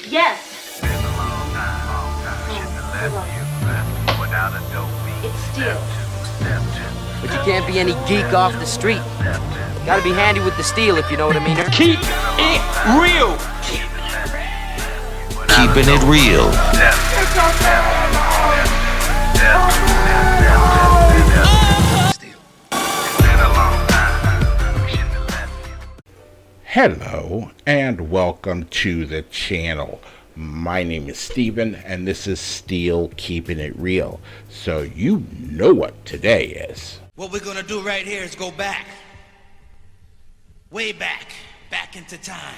Yes. It's steel. But you can't be any geek off the street. Gotta be handy with the steel, if you know what I mean. Keep it real. Keeping it real. Hello and welcome to the channel. My name is Steven and this is Steel Keeping It Real. So you know what today is. What we're gonna do right here is go back. Way back into time.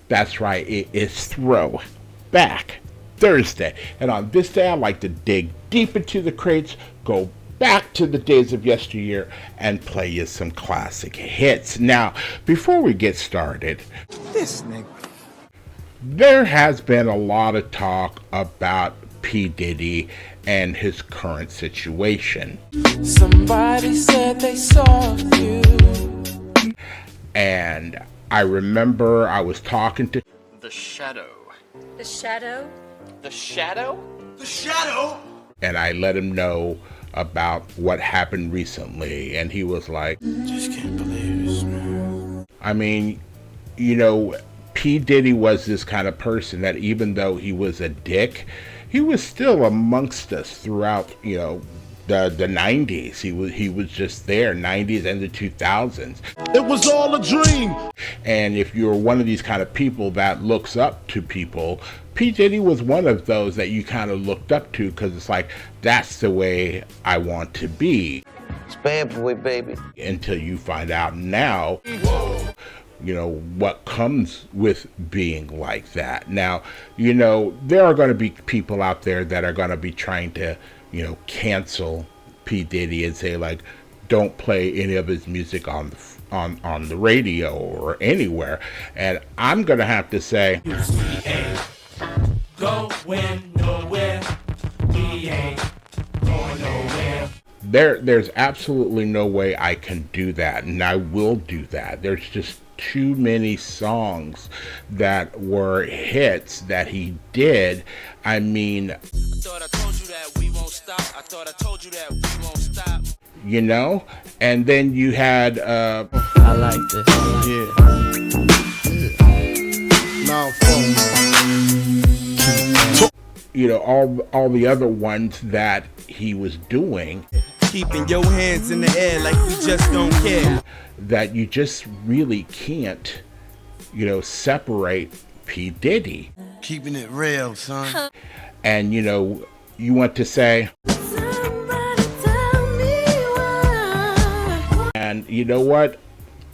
That's right, it is Throwback Thursday. And on this day I like to dig deep into the crates, go back to the days of yesteryear and play you some classic hits. Now, before we get started, This nigga. there has been a lot of talk about P. Diddy and his current situation. Somebody said they saw you. And I remember I was talking to The shadow. The shadow? The shadow? The shadow! and I let him know about what happened recently, and he was like, Just can't believe this, man. I mean, you know, P. Diddy was this kind of person that even though he was a dick, he was still amongst us throughout, you know, the 90s. He was just there, 90s and the 2000s. It was all a dream. And if you're one of these kind of people that looks up to people, P. Diddy was one of those that you kind of looked up to because it's like, that's the way I want to be. It's bad boy, baby. Until you find out now, you know, what comes with being like that. Now, you know, there are going to be people out there that are going to be trying to, you know, cancel P. Diddy and say, like, don't play any of his music on the radio or anywhere. And I'm going to have to say, Going nowhere. We ain't going nowhere. there's absolutely no way I can do that, and I will do that. There's just too many songs that were hits that he did. I mean, I thought I told you that we won't stop. I thought I told you that we won't stop. you know, and then you had I like this. you know, all the other ones that he was doing Keeping your hands in the air like you just don't care. that you just really can't, you know, separate P. Diddy. Keeping it real, son. And, you know, you want to say, and you know what?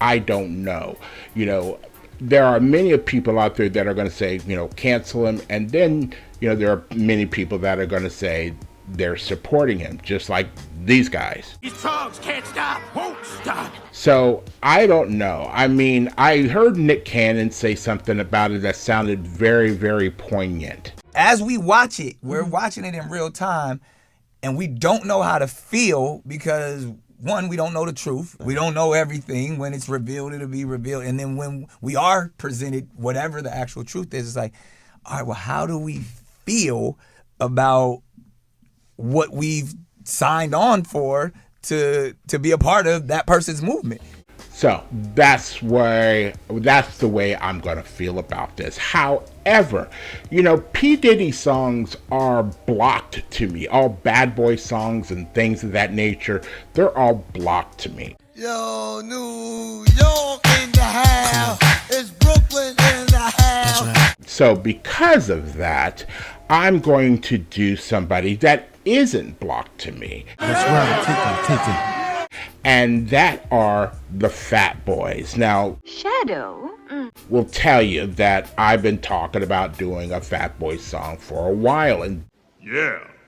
I don't know. You know, there are many people out there that are going to say, you know, cancel him. And then, you know, there are many people that are going to say they're supporting him, just like these guys. These songs can't stop, won't stop. So I don't know. I mean, I heard Nick Cannon say something about it that sounded very, very poignant. As we watch it, we're watching it in real time, and we don't know how to feel because, one, we don't know the truth. We don't know everything. When it's revealed, it'll be revealed. And then when we are presented whatever the actual truth is, it's like, all right, well, how do we feel about what we've signed on for to be a part of that person's movement? So that's the way I'm going to feel about this. However, you know, P. Diddy songs are blocked to me. All bad boy songs and things of that nature, they're all blocked to me. Yo, New York in the house. It's Brooklyn in the house. Right. So because of that, I'm going to do somebody that isn't blocked to me. That's right. Take it. And that are the Fat Boys. Now, Shadow? will tell you that I've been talking about doing a Fat Boy song for a while, and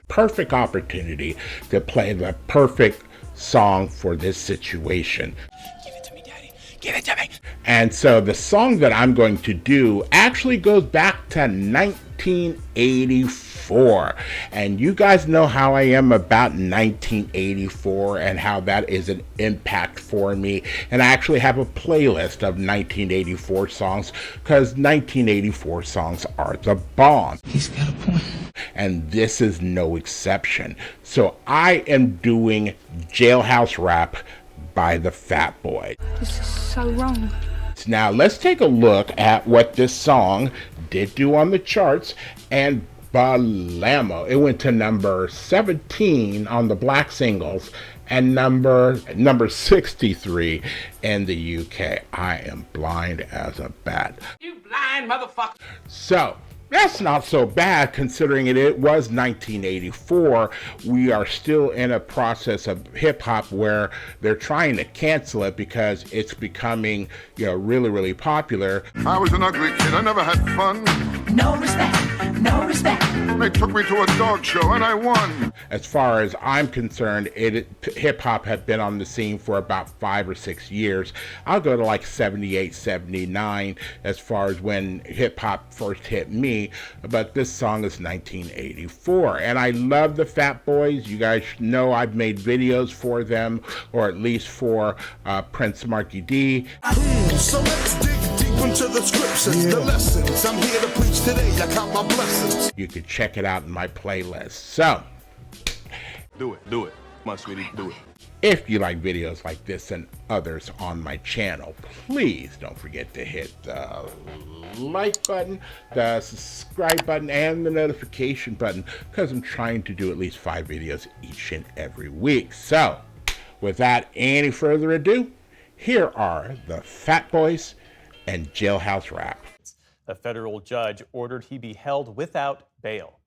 perfect opportunity to play the perfect song for this situation. Give it to me, Daddy. Give it to me. And so the song that I'm going to do actually goes back to 1984. And you guys know how I am about 1984 and how that is an impact for me. And I actually have a playlist of 1984 songs because 1984 songs are the bomb. He's got a point. And this is no exception. So I am doing Jailhouse Rap by the Fat Boy. This is so wrong. Now let's take a look at what this song did do on the charts. And Balamo, it went to number 17 on the black singles and number 63 in the UK. I am blind as a bat. You blind motherfucker. So that's not so bad considering it was 1984. We are still in a process of hip hop where they're trying to cancel it because it's becoming, really, really popular. I was an ugly kid. I never had fun. No respect, no respect. They took me to a dog show and I won. As far as I'm concerned, hip hop had been on the scene for about 5 or 6 years. I'll go to like 78, 79 as far as when hip hop first hit me. But this song is 1984. And I love the Fat Boys. You guys know I've made videos for them, or at least for Prince Marky D. So let's dig deep into the scriptures, the lessons. I'm here to preach today. I count my blessings. You can check it out in my playlist. So, Do it. Come on, sweetie, do it. if you like videos like this and others on my channel, please don't forget to hit the like button, the subscribe button, and the notification button, because I'm trying to do at least 5 videos each and every week. So, without any further ado, here are the Fat Boys and Jailhouse Rap. A federal judge ordered he be held without bail.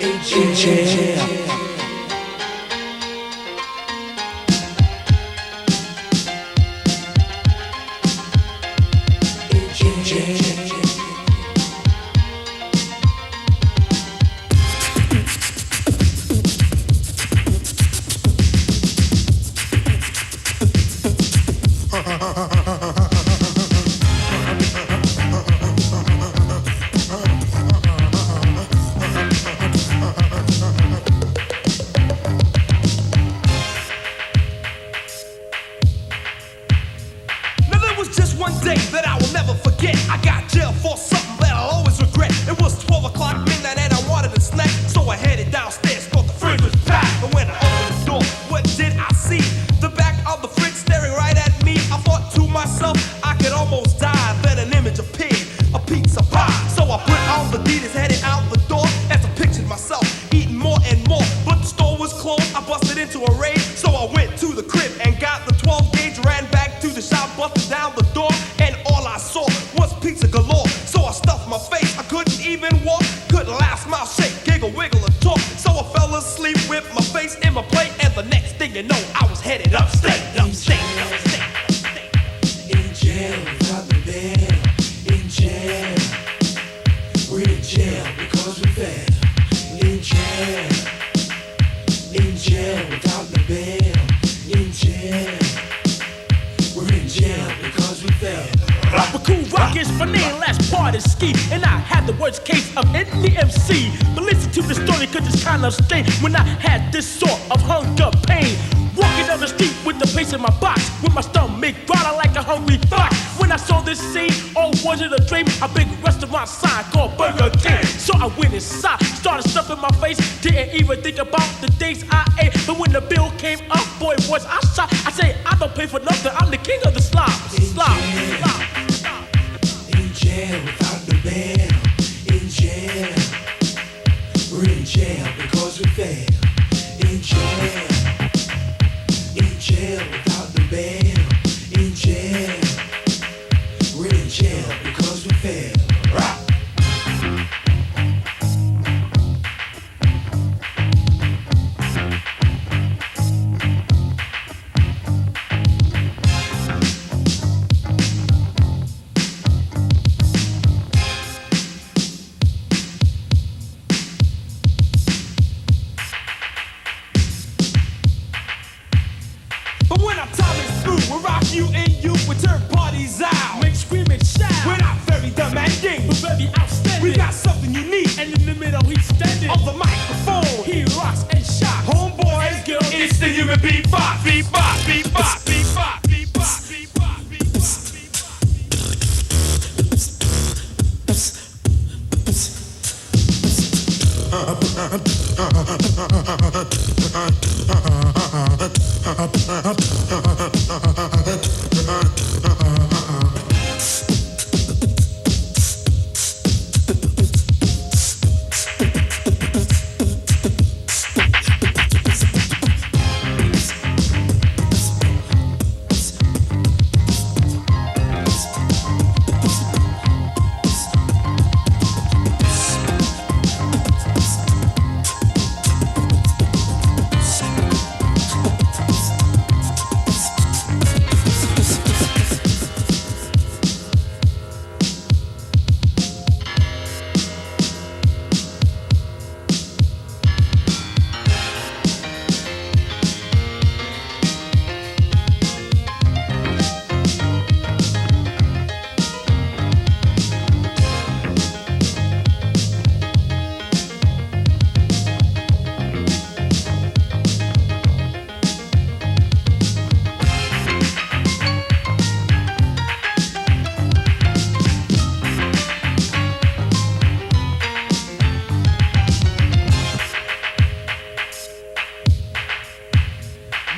In jail. One day that I will never forget. I got jail for something that I'll always regret. It was 12 o'clock midnight and I wanted a snack, so I headed downstairs, thought the fridge was packed. But when I opened the door, what did I see? The back of the fridge staring right at me. I thought to myself, I could almost die. Then an image appeared, a pizza pie. So I put on the Adidas, headed out the door, as I pictured myself eating more and more. But the store was closed, I busted into a raid. So I went to the crib and got the 12 gauge, ran back to the shop, busted down the door. Pizza galore, so I stuffed my face. I couldn't even walk, couldn't laugh, smile, shake, giggle, wiggle, and talk. So I fell asleep with my face in my plate, and the next thing you know, I was headed upstate. In jail without the bail. In jail, we're in jail because we failed. In jail without the bail. In jail, we're in jail because we failed. But Cool Rock is for name, last part is ski. And I had the worst case of any MC. But listen to the story, cause it's kind of strange. When I had this sort of hunger pain, walking down the street with the pace in my box, with my stomach growling like a hungry fox. When I saw this scene, oh, was it a dream? A big restaurant sign called Burger King. So I went inside, started stuffing my face, didn't even think about the days I ate. But when the bill came up, boy, was I shocked. I say, I don't pay for nothing, I'm the king of the slop. In jail without the bail. In jail, we're in jail because we failed. In jail without the bail. In jail, we're in jail because we failed. screw. We'll rock you and you. We turn parties out. Make scream and shout. We're not very demanding, But very outstanding. we got something unique. And in the middle he's standing. On the microphone, He rocks and shocks. homeboys, Girls, it's the human beatbox, beatbox, beatbox, beatbox, beatbox, beatbox, beatbox.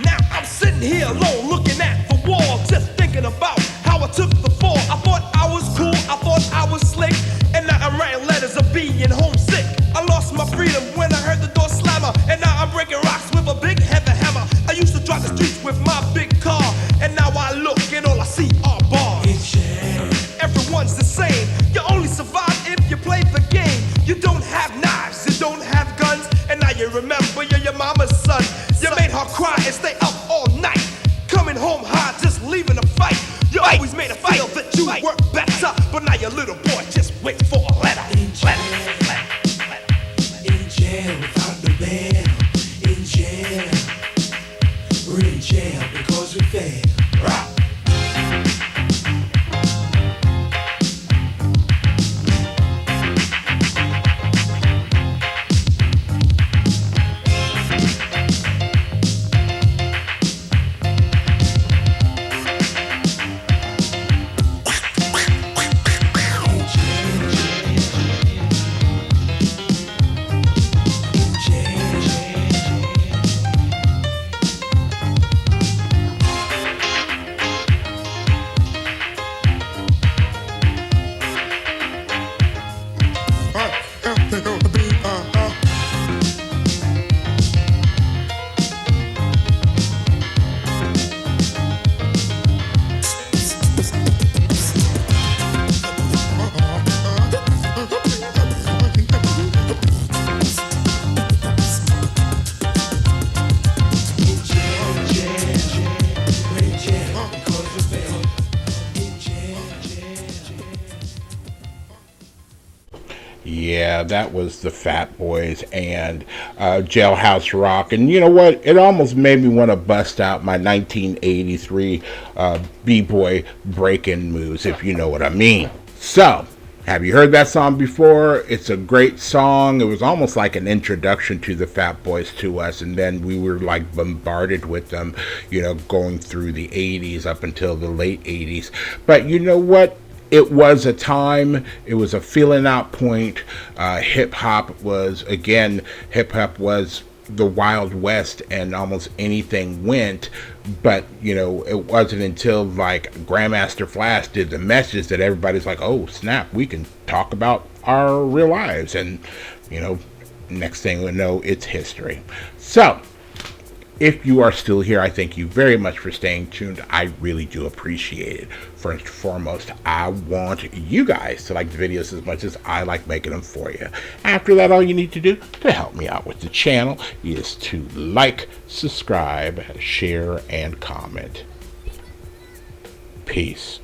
Now I'm sitting here alone looking at the wall, just thinking about how I took the fall. I thought I was cool, I thought I was slick, and now I'm writing letters of being homesick. I lost my freedom when I heard the door slammer, and now I'm breaking rocks with a big heavy hammer. I used to drive the streets with my big car, and now I look and all I see are bars. Everyone's the same, you only survive if you play the game. You don't have knives, you don't have guns, and now you remember you're your mama's son. You made her cry and stay up all night, coming home high, just leaving a fight. You always made her feel that you were better, but now your little boy just wait for a letter. In jail without the bail. In jail, we're in jail because we failed. Yeah, that was the Fat Boys and Jailhouse Rock. And you know what? It almost made me want to bust out my 1983 B-boy break-in moves, if you know what I mean. So, have you heard that song before? It's a great song. It was almost like an introduction to the Fat Boys to us, and then we were like bombarded with them, you know, going through the 80s up until the late 80s. But you know what? It was a time, it was a feeling out point. Hip-hop was the Wild West, and almost anything went. But, you know, it wasn't until like Grandmaster Flash did the message that everybody's like, oh snap, we can talk about our real lives. And, you know, next thing we know, it's history. So, if you are still here, I thank you very much for staying tuned. I really do appreciate it. First and foremost, I want you guys to like the videos as much as I like making them for you. After that, all you need to do to help me out with the channel is to like, subscribe, share, and comment. Peace.